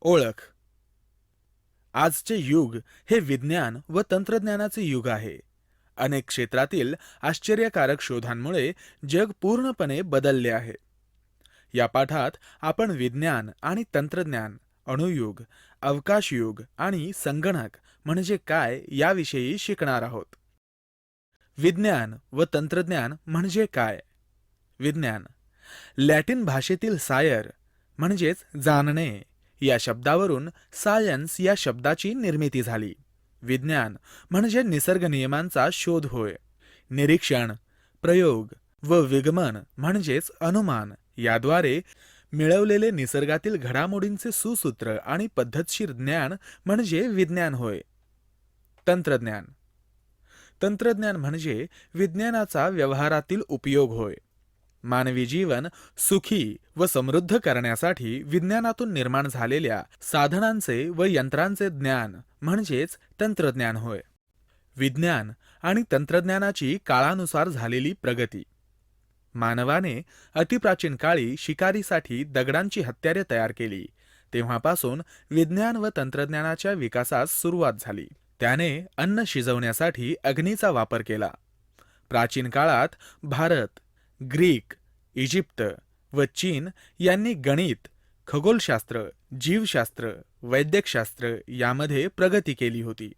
ओळख. आजचे युग हे विज्ञान व तंत्रज्ञानाचे युग आहे. अनेक क्षेत्रातील आश्चर्यकारक शोधांमुळे जग पूर्णपणे बदलले आहे. या पाठात आपण विज्ञान आणि तंत्रज्ञान, अणुयुग, अवकाशयुग आणि संगणक म्हणजे काय याविषयी शिकणार आहोत. विज्ञान व तंत्रज्ञान म्हणजे काय? विज्ञान लॅटिन भाषेतील सायर म्हणजेच जाणणे या शब्दावरून सायन्स या शब्दाची निर्मिती झाली. विज्ञान म्हणजे निसर्ग नियमांचा शोध होय. निरीक्षण, प्रयोग व विगमन म्हणजेच अनुमान याद्वारे मिळवलेले निसर्गातील घडामोडींचे सुसूत्र आणि पद्धतशीर ज्ञान म्हणजे विज्ञान होय. तंत्रज्ञान. तंत्रज्ञान म्हणजे विज्ञानाचा व्यवहारातील उपयोग होय. मानवी जीवन सुखी व समृद्ध करण्यासाठी विज्ञानातून निर्माण झालेल्या साधनांचे व यंत्रांचे ज्ञान म्हणजेच तंत्रज्ञान होय. विज्ञान आणि तंत्रज्ञानाची काळानुसार झालेली प्रगती. मानवाने अतिप्राचीन काळी शिकारीसाठी दगडांची हत्यारे तयार केली. तेव्हापासून विज्ञान व तंत्रज्ञानाच्या विकासास सुरुवात झाली. त्याने अन्न शिजवण्यासाठी अग्नीचा वापर केला. प्राचीन काळात भारत, ग्रीक, इजिप्त व चीन यांनी गणित, खगोलशास्त्र, जीवशास्त्र, वैद्यकशास्त्र यामध्ये प्रगती केली होती.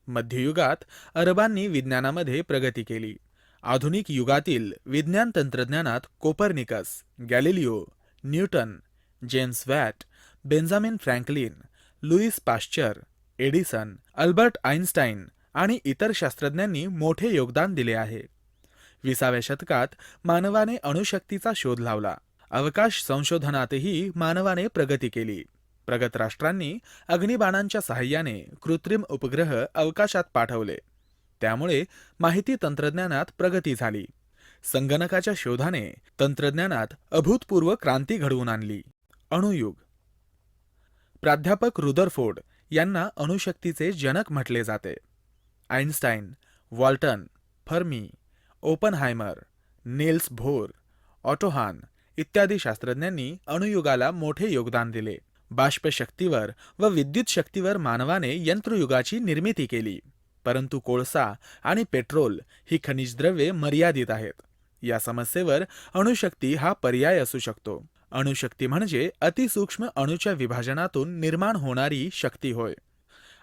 मध्ययुगात अरबांनी विज्ञानामध्ये प्रगती केली. आधुनिक युगातील विज्ञान तंत्रज्ञानात Copernicus, Galileo, Newton, James Watt, Benjamin Franklin, Louis Pasteur, Edison, Albert Einstein आणि इतर शास्त्रज्ञांनी मोठे योगदान दिले आहे. 20व्या शतकात मानवाने अणुशक्तीचा शोध लावला. अवकाश संशोधनातही मानवाने प्रगती केली. प्रगत राष्ट्रांनी अग्निबाणांच्या सहाय्याने कृत्रिम उपग्रह अवकाशात पाठवले. त्यामुळे माहिती तंत्रज्ञानात प्रगती झाली. संगणकाच्या शोधाने तंत्रज्ञानात अभूतपूर्व क्रांती घडवून आणली. अणुयुग. प्राध्यापक रुदरफोर्ड यांना अणुशक्तीचे जनक म्हटले जाते. Einstein, वॉल्टन, Fermi, Oppenheimer, Nils bore, auto हान इत्यादी शास्त्रज्ञांनी अणुयुगाला मोठे योगदान दिले. बाष्पशक्तीवर व विद्युत शक्तीवर मानवाने यंत्रयुगाची निर्मिती केली. परंतु कोळसा आणि पेट्रोल ही खनिज द्रव्ये मर्यादित आहेत. या समस्येवर अणुशक्ती हा पर्याय असू शकतो. अणुशक्ती म्हणजे अतिसूक्ष्म अणूच्या विभाजनातून निर्माण होणारी शक्ती होय.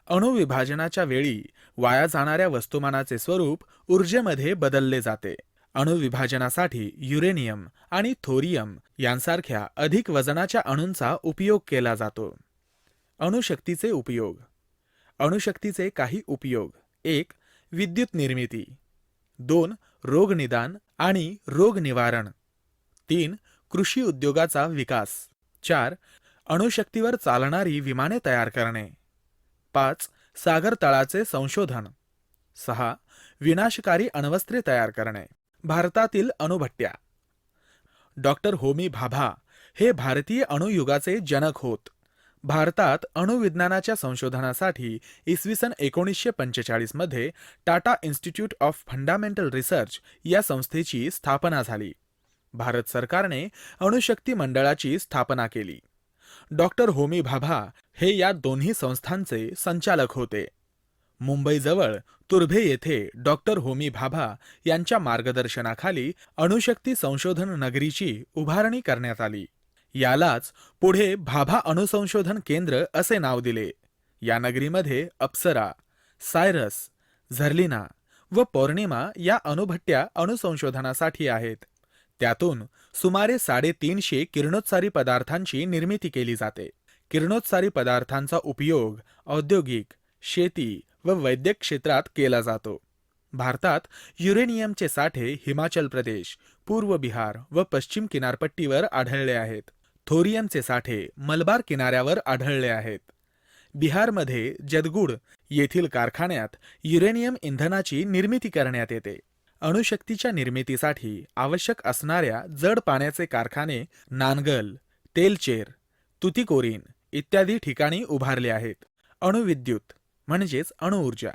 अणुविभाजनाच्या वेळी वाया जाणाऱ्या वस्तुमानाचे स्वरूप ऊर्जेमध्ये बदलले जाते. अणुविभाजनासाठी युरेनियम आणि थोरियम यांसारख्या अधिक वजनाच्या अणूंचा उपयोग केला जातो. अणुशक्तीचे उपयोग. अणुशक्तीचे काही उपयोग. 1. विद्युत निर्मिती. 2. रोगनिदान आणि रोग निवारण. 3. कृषी उद्योगाचा विकास. 4. अणुशक्तीवर चालणारी विमाने तयार करणे. 5. सागर तळाचे संशोधन. 6. विनाशकारी अण्वस्त्रे तयार करणे. भारतातील अणुभट्ट्या. डॉक्टर होमी भाभा हे भारतीय अणुयुगाचे जनक होत. भारतात अणुविज्ञानाच्या संशोधनासाठी इसवी सन 1945 मध्ये Tata institute of fundamental research या संस्थेची स्थापना झाली. भारत सरकारने अणुशक्ती मंडळाची स्थापना केली. डॉक्टर होमी भाभा हे या दोन्ही संस्थांचे संचालक होते. मुंबईजवळ तुर्भे येथे डॉक्टर होमी भाभा यांच्या मार्गदर्शनाखाली अणुशक्ती संशोधन नगरीची उभारणी करण्यात आली. यालाच पुढे भाभा अणुसंशोधन केंद्र असे नाव दिले. या नगरीमध्ये अप्सरा, सायरस, झर्लिना व पौर्णिमा या अणुभट्ट्या अणुसंशोधनासाठी आहेत. त्यातून सुमारे 350 किरणोत्सारी पदार्थांची निर्मिती केली जाते. किरणोत्सारी पदार्थांचा उपयोग औद्योगिक, शेती व वैद्यक क्षेत्रात केला जातो. भारतात युरेनियमचे साठे हिमाचल प्रदेश, पूर्व बिहार व पश्चिम किनारपट्टीवर आढळले आहेत. थोरियमचे साठे मलबार किनाऱ्यावर आढळले आहेत. बिहारमध्ये जदगुड येथील कारखान्यात युरेनियम इंधनाची निर्मिती करण्यात येते. अणुशक्तीच्या निर्मितीसाठी आवश्यक असणाऱ्या जड पाण्याचे कारखाने नानगल, तेलचेर, तुतीकोरीन इत्यादी ठिकाणी उभारले आहेत. अणुविद्युत म्हणजेच अणुऊर्जा.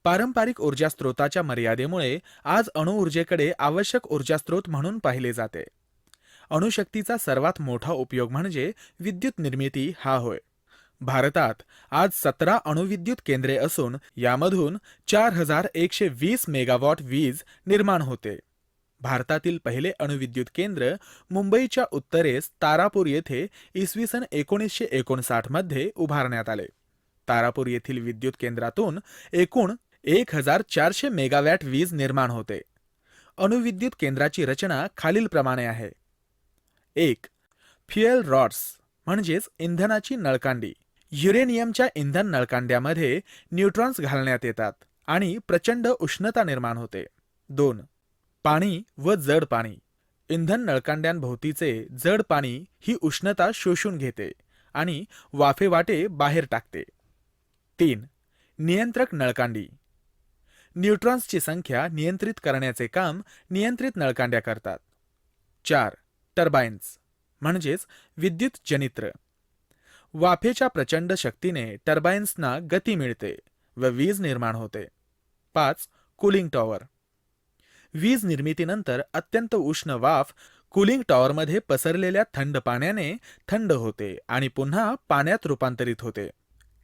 पारंपरिक ऊर्जा स्रोताच्या मर्यादेमुळे आज अणुऊर्जेकडे आवश्यक ऊर्जा स्रोत म्हणून पाहिले जाते. अणुशक्तीचा सर्वात मोठा उपयोग म्हणजे विद्युत निर्मिती हा होय. भारतात आज 17 अणुविद्युत केंद्रे असून यामधून 4120 मेगावॉट वीज निर्माण होते. भारतातील पहिले अणुविद्युत केंद्र मुंबईच्या उत्तरेस तारापूर येथे इसवी सन 1959 मध्ये उभारण्यात आले. तारापूर येथील विद्युत केंद्रातून एकूण 1400 मेगावॅट वीज निर्माण होते. अणुविद्युत केंद्राची रचना खालीलप्रमाणे आहे. 1. फ्युएल रॉड्स म्हणजेच इंधनाची नळकांडी. युरेनियमच्या इंधन नळकांड्यामध्ये न्यूट्रॉन्स घालण्यात येतात आणि प्रचंड उष्णता निर्माण होते. 2. पाणी व जड पाणी. इंधन नळकांड्यांभोवतीचे जड पाणी ही उष्णता शोषून घेते आणि वाफेवाटे बाहेर टाकते. 3. नियंत्रक नळकांडी. न्यूट्रॉन्सची संख्या नियंत्रित करण्याचे काम नियंत्रित नळकांड्या करतात. 4. टर्बाइन्स म्हणजेच विद्युत जनित्र. वाफेच्या प्रचंड शक्तीने टर्बाइन्सना गती मिळते व वीज निर्माण होते. 5. Cooling tower. वीज निर्मितीनंतर अत्यंत उष्ण वाफ कूलिंग टॉवरमध्ये पसरलेल्या थंड पाण्याने थंड होते आणि पुन्हा पाण्यात रूपांतरित होते.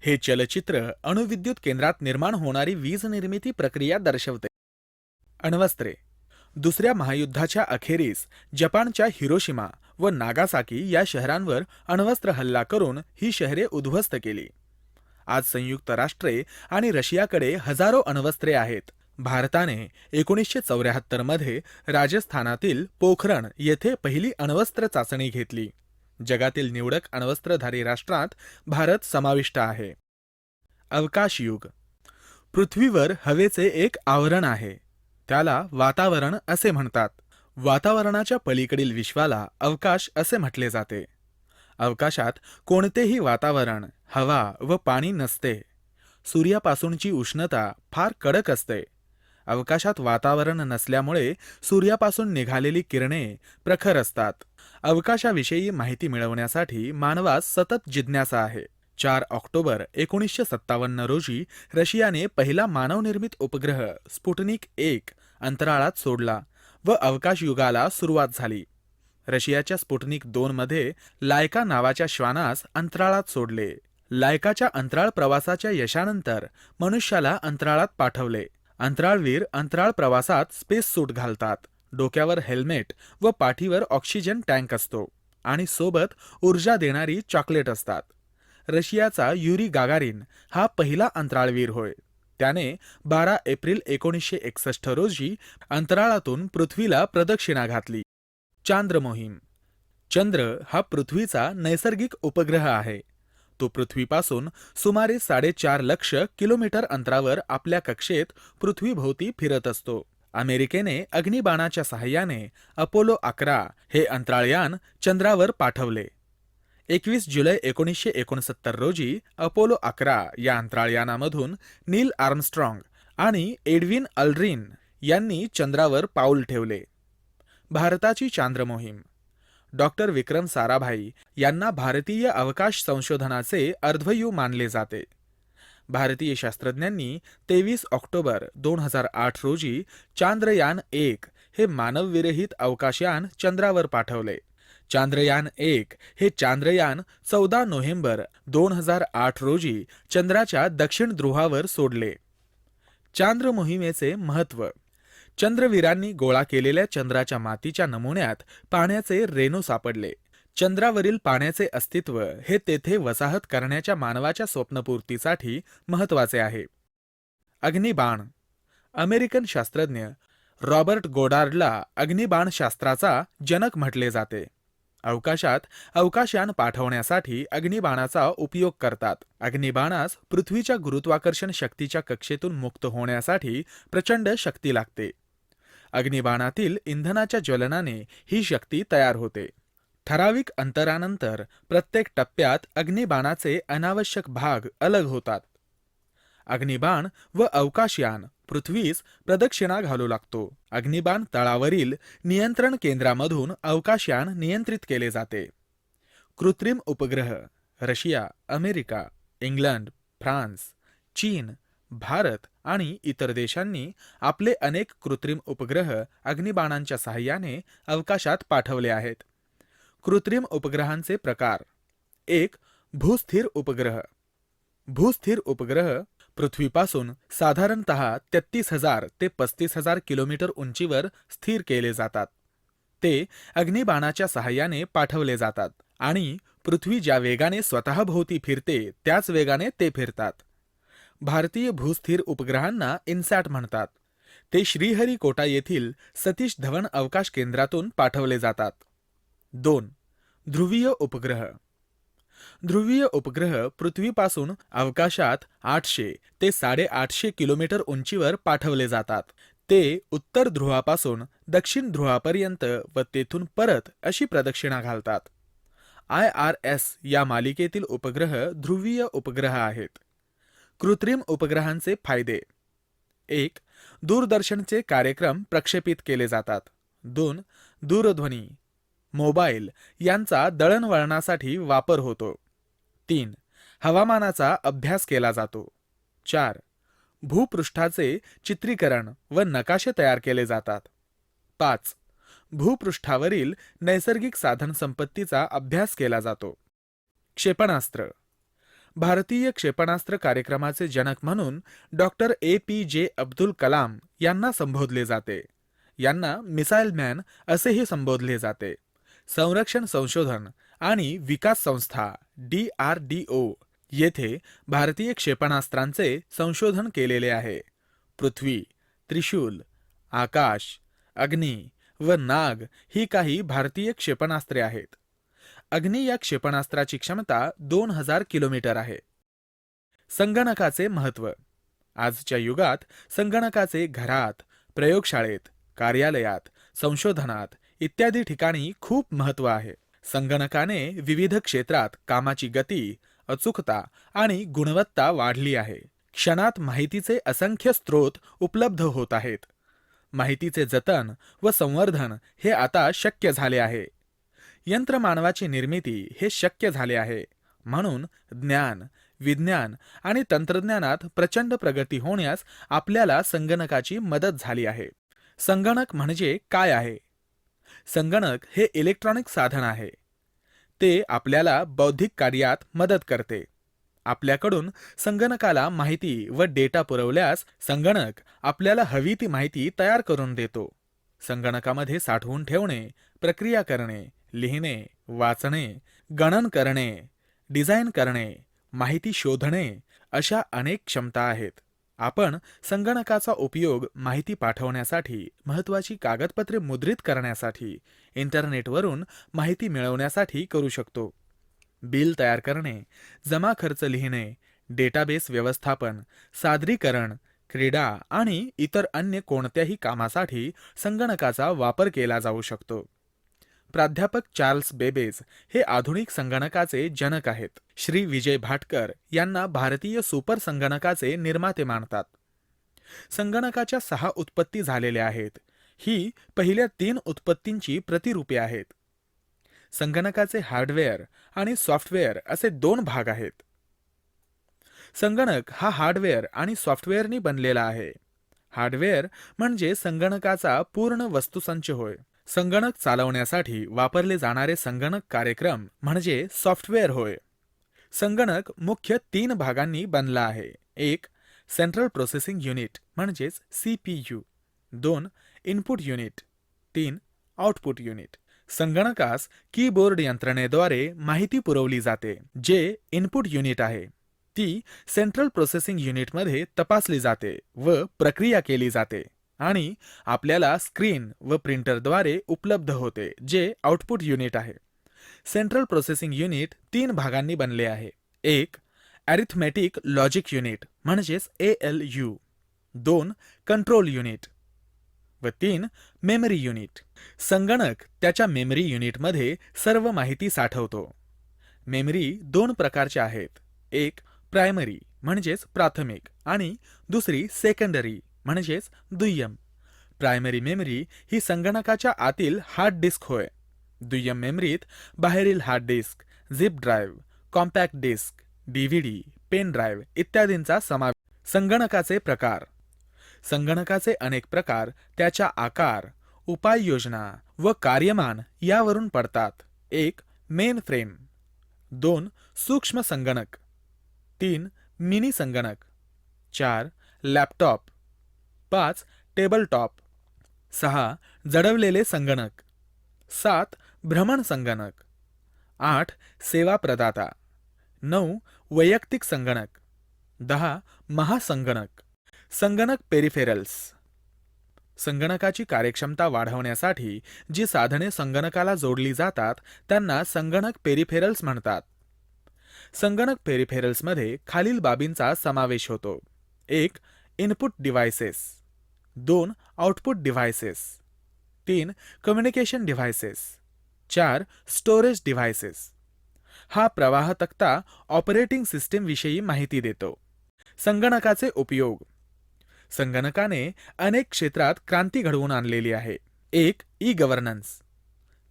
हे चलचित्र अणुविद्युत केंद्रात निर्माण होणारी वीज निर्मिती प्रक्रिया दर्शवते. अण्वस्त्रे. दुसऱ्या महायुद्धाच्या अखेरीस जपानच्या हिरोशिमा व नागासाकी या शहरांवर अण्वस्त्र हल्ला करून ही शहरे उद्ध्वस्त केली. आज संयुक्त राष्ट्रे आणि रशियाकडे हजारो अण्वस्त्रे आहेत. भारताने 1974 मध्ये राजस्थानातील पोखरण येथे पहिली अण्वस्त्र चाचणी घेतली. जगातील निवडक अण्वस्त्रधारी राष्ट्रात भारत समाविष्ट आहे. अवकाश युग. पृथ्वीवर हवेचे एक आवरण आहे. त्याला वातावरण असे म्हणतात. वातावरणाच्या पलीकडील विश्वाला अवकाश असे म्हटले जाते. अवकाशात कोणतेही वातावरण, हवा व पाणी नसते. सूर्यापासूनची उष्णता फार कडक असते. अवकाशात वातावरण नसल्यामुळे सूर्यापासून निघालेली किरणे प्रखर असतात. अवकाशाविषयी माहिती मिळवण्यासाठी मानवास सतत जिज्ञासा आहे. 4 ऑक्टोबर 1957 रोजी रशियाने पहिला मानवनिर्मित उपग्रह स्पुटनिक 1 अंतराळात सोडला व अवकाश युगाला सुरुवात झाली. रशियाच्या स्पुटनिक 2 मध्ये लायका नावाच्या श्वानास अंतराळात सोडले. लायकाच्या अंतराळ प्रवासाच्या यशानंतर मनुष्याला अंतराळात पाठवले. अंतराळवीर अंतराळ प्रवासात स्पेस सूट घालतात. डोक्यावर हेल्मेट व पाठीवर ऑक्सिजन टँक असतो आणि सोबत ऊर्जा देणारी चॉकलेट असतात. रशियाचा युरी गागारिन हा पहिला अंतराळवीर होय. त्याने 12 एप्रिल 1961 रोजी अंतराळातून पृथ्वीला प्रदक्षिणा घातली. चांद्र मोहीम. चंद्र हा पृथ्वीचा नैसर्गिक उपग्रह आहे. तो पृथ्वीपासून सुमारे 4.5 लक्ष किलोमीटर अंतरावर आपल्या कक्षेत पृथ्वीभोवती फिरत असतो. अमेरिकेने अग्निबाणाच्या सहाय्याने अपोलो 11 हे अंतराळयान चंद्रावर पाठवले. 21 जुलै 1969 रोजी अपोलो 11 या अंतराळयानामधून नील आर्मस्ट्रॉंग आणि एडविन अल्ड्रिन यांनी चंद्रावर पाऊल ठेवले. भारताची चांद्र मोहीम. डॉक्टर विक्रम साराभाई यांना भारतीय अवकाश संशोधनाचे अर्ध्वयू मानले जाते. भारतीय शास्त्रज्ञांनी 23 ऑक्टोबर 2008 रोजी चांद्रयान 1 हे मानवविरहित अवकाशयान चंद्रावर पाठवले. चांद्रयान 1 हे चांद्रयान 14 नोव्हेंबर 2008 रोजी चंद्राच्या दक्षिण ध्रुवावर सोडले. चांद्र मोहिमेचे महत्त्व. चंद्रवीरांनी गोळा केलेल्या चंद्राच्या मातीच्या नमुन्यात पाण्याचे रेणू सापडले. चंद्रावरील पाण्याचे अस्तित्व हे तेथे वसाहत करण्याच्या मानवाच्या स्वप्नपूर्तीसाठी महत्त्वाचे आहे. अग्निबाण. अमेरिकन शास्त्रज्ञ रॉबर्ट गोडार्डला अग्निबाण शास्त्राचा जनक म्हटले जाते. अवकाशात अवकाशयान पाठवण्यासाठी अग्निबाणाचा उपयोग करतात. अग्निबाणास पृथ्वीच्या गुरुत्वाकर्षण शक्तीच्या कक्षेतून मुक्त होण्यासाठी प्रचंड शक्ती लागते. अग्निबाणातील इंधनाच्या ज्वलनाने ही शक्ती तयार होते. ठराविक अंतरानंतर प्रत्येक टप्प्यात अग्निबाणाचे अनावश्यक भाग अलग होतात. अग्निबाण व अवकाशयान पृथ्वीस प्रदक्षिणा घालू लागतो. अग्निबाण तळावरील नियंत्रण केंद्रामधून अवकाशयान नियंत्रित केले जाते. कृत्रिम उपग्रह. रशिया, अमेरिका, इंग्लंड, फ्रान्स, चीन, भारत आणि इतर देशांनी आपले अनेक कृत्रिम उपग्रह अग्निबाणांच्या सहाय्याने अवकाशात पाठवले आहेत. कृत्रिम उपग्रहांचे प्रकार. 1. भूस्थिर उपग्रह. भूस्थिर उपग्रह पृथ्वीपासून साधारणतः 33,000 ते 35,000 किलोमीटर उंचीवर स्थिर केले जातात. ते अग्निबाणाच्या सहाय्याने पाठवले जातात आणि पृथ्वी ज्या वेगाने स्वतःभोवती फिरते त्याच वेगाने ते फिरतात. भारतीय भूस्थिर उपग्रहांना इन्सॅट म्हणतात. ते श्रीहरिकोटा येथील सतीश धवन अवकाश केंद्रातून पाठवले जातात. 2. ध्रुवीय उपग्रह. ध्रुवीय उपग्रह पृथ्वीपासून अवकाशात 800 ते 850 किलोमीटर उंचीवर पाठवले जातात. ते उत्तर ध्रुवापासून दक्षिण ध्रुवापर्यंत व तेथून परत अशी प्रदक्षिणा घालतात. IRS या मालिकेतील उपग्रह ध्रुवीय उपग्रह आहेत. कृत्रिम उपग्रहांचे फायदे. 1. दूरदर्शनचे कार्यक्रम प्रक्षेपित केले जातात. 2. दूरध्वनी, मोबाईल यांचा दळणवळणासाठी वापर होतो. 3. हवामानाचा अभ्यास केला जातो. 4. भूपृष्ठाचे चित्रीकरण व नकाशे तयार केले जातात. 5. भूपृष्ठावरील नैसर्गिक साधनसंपत्तीचा अभ्यास केला जातो. क्षेपणास्त्र. भारतीय क्षेपणास्त्र कार्यक्रमाचे जनक म्हणून डॉक्टर APJ अब्दुल कलाम यांना संबोधले जाते. यांना मिसाईल मॅन असेही संबोधले जाते. संरक्षण संशोधन आणि विकास संस्था DRDO येथे भारतीय क्षेपणास्त्रांचे संशोधन केलेले आहे. पृथ्वी, त्रिशूल, आकाश, अग्नी व नाग ही काही भारतीय क्षेपणास्त्रे आहेत. अग्नी या क्षेपणास्त्राची क्षमता 2000 किलोमीटर आहे. संगणकाचे महत्त्व. आजच्या युगात संगणकाचे घरात, प्रयोगशाळेत, कार्यालयात, संशोधनात इत्यादी ठिकाणी खूप महत्त्व आहे. संगणकाने विविध क्षेत्रात कामाची गती, अचूकता आणि गुणवत्ता वाढली आहे. क्षणात माहितीचे असंख्य स्रोत उपलब्ध होत आहेत. माहितीचे जतन व संवर्धन हे आता शक्य झाले आहे. यंत्रमानवाची निर्मिती हे शक्य झाले आहे. म्हणून ज्ञान, विज्ञान आणि तंत्रज्ञानात प्रचंड प्रगती होण्यास आपल्याला संगणकाची मदत झाली आहे. संगणक म्हणजे काय आहे? संगणक हे इलेक्ट्रॉनिक साधन आहे. ते आपल्याला बौद्धिक कार्यात मदत करते. आपल्याकडून संगणकाला माहिती व डेटा पुरवल्यास संगणक आपल्याला हवी ती माहिती तयार करून देतो. संगणकामध्ये साठवून ठेवणे, प्रक्रिया करणे, लिहिणे, वाचणे, गणन करणे, डिझाईन करणे, माहिती शोधणे अशा अनेक क्षमता आहेत. आपण संगणकाचा उपयोग माहिती पाठवण्यासाठी, महत्त्वाची कागदपत्रे मुद्रित करण्यासाठी, इंटरनेटवरून माहिती मिळवण्यासाठी करू शकतो. बिल तयार करणे, जमा खर्च लिहिणे, डेटाबेस व्यवस्थापन, सादरीकरण, क्रीडा आणि इतर अन्य कोणत्याही कामासाठी संगणकाचा वापर केला जाऊ शकतो. प्राध्यापक चार्ल्स बेबेज हे आधुनिक संगणकाचे जनक आहेत. श्री विजय भाटकर यांना भारतीय सुपर संगणकाचे निर्माते मानतात. संगणकाच्या 6 उत्पत्ती झालेल्या आहेत. ही पहिल्या 3 उत्पत्तींची प्रतिरूपे आहेत. संगणकाचे हार्डवेअर आणि सॉफ्टवेअर असे 2 भाग आहेत. संगणक हा हार्डवेअर आणि सॉफ्टवेअरनी बनलेला आहे. हार्डवेअर म्हणजे संगणकाचा पूर्ण वस्तुसंच होय. संगणक चालवण्यासाठी वापरले जाणारे संगणक कार्यक्रम म्हणजे सॉफ्टवेअर होय. संगणक मुख्य 3 भागांनी बनला आहे. 1. सेंट्रल प्रोसेसिंग युनिट म्हणजेच CPU. 2. Input unit. 3. Output unit. संगणकास कीबोर्ड यंत्रणेद्वारे माहिती पुरवली जाते. जे इनपुट युनिट आहे ती सेंट्रल प्रोसेसिंग युनिटमध्ये तपासली जाते व प्रक्रिया केली जाते आणि आपल्याला स्क्रीन व प्रिंटरद्वारे उपलब्ध होते, जे आउटपुट युनिट आहे. सेंट्रल प्रोसेसिंग युनिट 3 भागांनी बनले आहे. 1. अरिथमेटिक लॉजिक युनिट म्हणजेच ALU. 2. कंट्रोल युनिट व 3. Memory unit. संगणक त्याच्या मेमरी युनिटमध्ये सर्व माहिती साठवतो. मेमरी 2 प्रकारच्या आहेत. एक प्रायमरी म्हणजेच प्राथमिक आणि दुसरी सेकंडरी म्हणजेच दुय्यम. प्रायमरी मेमरी ही संगणकाच्या आतील हार्ड डिस्क होय. दुय्यम मेमरीत बाहेरील hard disk, zip drive, compact disc, DVD, pen drive इत्यादींचा समावेश. संगणकाचे प्रकार. संगणकाचे अनेक प्रकार त्याच्या आकार, उपाययोजना व कार्यमान यावरून पडतात. 1. Main frame. 2 सूक्ष्म संगणक, 3 मिनी संगणक, 4 लॅपटॉप, 5 टेबलटॉप, 6 जडवलेले संगणक, 7 भ्रमण संगणक, 8 सेवा प्रदाता, 9 वैयक्तिक संगणक, 10 महासंगणक. संगणक पेरिफेरल्स. संगणकाची कार्यक्षमता वाढवण्यासाठी जी साधने संगणकाला जोडली जातात त्यांना संगणक पेरिफेरल्स म्हणतात. संगणक पेरिफेरल्समध्ये खालील बाबींचा समावेश होतो: 1 input devices, 2 output devices, 3 communication devices, 4 storage devices. हा प्रवाह तक्ता ऑपरेटिंग सिस्टीम विषयी माहिती देतो. संगणकाचे उपयोग. संगणकाने अनेक क्षेत्रात क्रांती घडवून आणलेली आहे. 1 ई गव्हर्नन्स,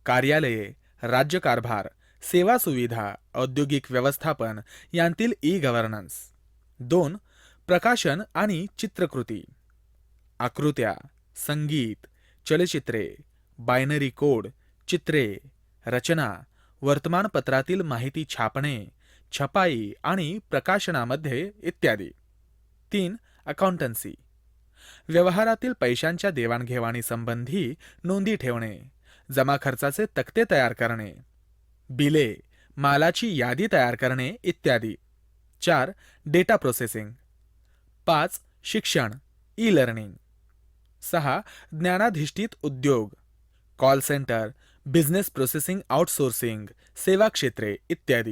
कार्यालये, राज्यकारभार, सेवा सुविधा, औद्योगिक व्यवस्थापन यांतील ई गव्हर्नन्स. 2 प्रकाशन आणि चित्रकृती, आकृत्या, संगीत, चलचित्रे, बायनरी कोड, चित्रे, रचना, वर्तमानपत्रातील माहिती छापणे, छपाई आणि प्रकाशनामध्ये इत्यादी. 3 अकाउंटन्सी, व्यवहारातील पैशांच्या देवाणघेवाणीसंबंधी नोंदी ठेवणे, जमा खर्चाचे तक्ते तयार करणे, बिले, मालाची यादी तयार करणे इत्यादी. 4 डेटा प्रोसेसिंग, 5 शिक्षण, ई लर्निंग, 6 ज्ञानाधिष्ठित उद्योग, call centre, business processing outsourcing, सेवा क्षेत्रे इत्यादी.